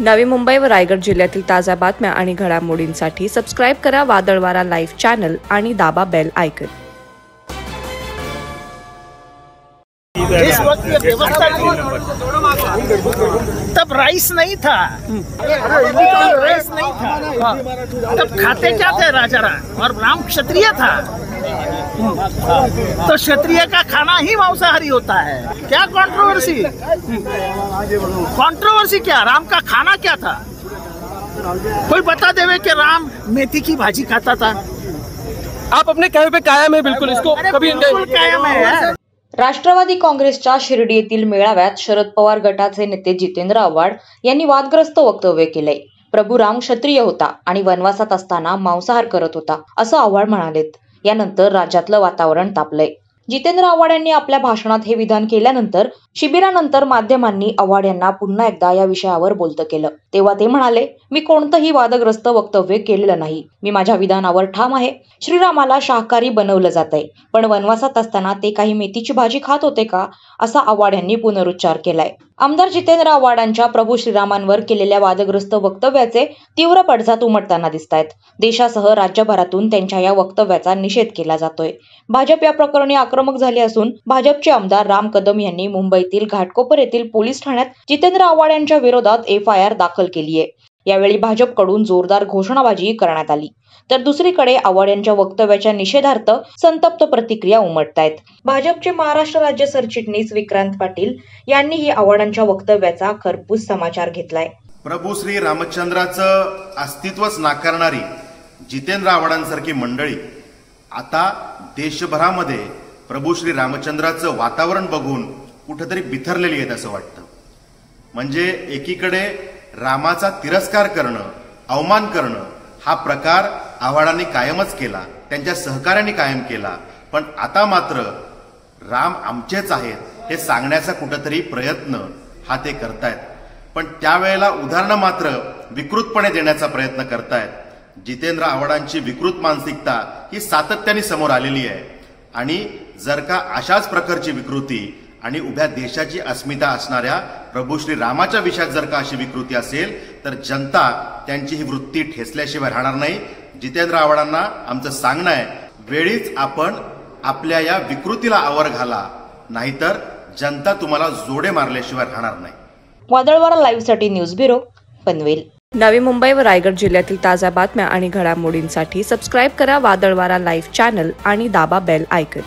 नवी मुंबई व रायगड जिल्ह्यातील ताज्या बातम्या आणि घडामोडींसाठी सबस्क्राइब करा वादळवारा लाईव्ह चॅनल आणि दाबा बेल आयकन। इस वक्त ये व्यवस्था तब राइस नहीं था, राइस नहीं था, तब खाते क्या थे राजा राम, और राम क्षत्रिय था तो क्षत्रिय का खाना ही मांसाहारी होता है। क्या कंट्रोवर्सी, कंट्रोवर्सी क्या, राम का खाना क्या था? कोई बता देवे कि राम मेथी की भाजी खाता था। आप अपने कहे पे कायम है, बिल्कुल इसको कभी कायम है। राष्ट्रवादी काँग्रेसच्या शिर्डी येथील मेळाव्यात शरद पवार गटाचे नेते जितेंद्र आव्हाड यांनी वादग्रस्त वक्तव्य केले। प्रभू राम क्षत्रिय होता आणि वनवासात असताना मांसाहार करत होता असं आव्हाड म्हणालेत। यानंतर राज्यातलं वातावरण तापलंय। जितेंद्र आव्हाड यांनी आपल्या भाषणात हे विधान केल्यानंतर शिबिरानंतर माध्यमांनी आव्हाड यांना पुन्हा एकदा या विषयावर बोलतं केलं। तेव्हा ते म्हणाले, मी कोणतंही वादग्रस्त वक्तव्य केलेलं नाही, मी माझ्या विधानावर ठाम आहे। श्रीरामाला शाकाहारी बनवलं जातंय, पण वनवासात असताना ते काही मेथीची भाजी खात होते का, असा आव्हाड यांनी पुनरुच्चार केलाय। आमदार जितेंद्र आव्हाडांच्या प्रभू श्रीरामांवर केलेल्या वादग्रस्त वक्तव्याचे तीव्र पडसाद उमटताना दिसतायत। देशासह राज्यभरातून त्यांच्या या वक्तव्याचा निषेध केला जातोय। भाजप या प्रकरणी आक्रमक झाले असून भाजपचे आमदार राम कदम यांनी मुंबईतील घाटकोपर येथील पोलीस ठाण्यात जितेंद्र आव्हाड यांच्या विरोधात FIR दाखल केली आहे। यावेळी भाजपकडून जोरदार घोषणाबाजी करण्यात आली, तर दुसरीकडे आव्हाड यांच्या वक्तव्याच्या निषेधार्थ संतप्त प्रतिक्रिया उमटतायत। भाजपचे महाराष्ट्र राज्य सरचिटणीस विक्रांत पाटील यांनीही आव्हाडांच्या वक्तव्याचा खरपूस समाचार घेतलाय। प्रभू श्री रामचंद्राचं अस्तित्वच नाकारणारी जितेंद्र आव्हाडांसारखी मंडळी आता देशभरामध्ये प्रभू श्री रामचंद्राचं वातावरण बघून कुठेतरी बिथरलेली आहेत असं वाटतं। म्हणजे एकीकडे रामाचा तिरस्कार करणं, अवमान करणं हा प्रकार आव्हाडांनी कायमच केला, त्यांच्या सहकार्याने कायम केला, पण आता मात्र राम आमचेच आहेत हे सांगण्याचा कुठेतरी प्रयत्न हा ते करतायत। पण त्यावेळेला उदाहरणं मात्र विकृतपणे देण्याचा प्रयत्न करतायत। जितेंद्र आव्हाडांची विकृत मानसिकता ही सातत्याने समोर आलेली आहे आणि जर का अशाच प्रकारची विकृती आणि उभ्या देशाची अस्मिता असणाऱ्या प्रभू श्री रामाच्या विषयात जर का अशी विकृती असेल तर जनता त्यांची ही वृत्ती ठेचल्याशिवाय राहणार नाही। जितेंद्र आव्हाडांना आमचं सांगणं आहे, वेळीच आपण आपल्या या विकृतीला आवर घाला, नाहीतर जनता तुम्हाला जोडे मारल्याशिवाय राहणार नाही। वादळवारा लाईव्ह साठी न्यूज ब्युरो, पनवेल। नवी मुंबई व रायगड जिल्ह्यातील ताज्या बातम्या आणि घडामोडींसाठी सबस्क्राइब करा वादळवारा लाईव्ह चॅनल आणि दाबा बेल आयकन।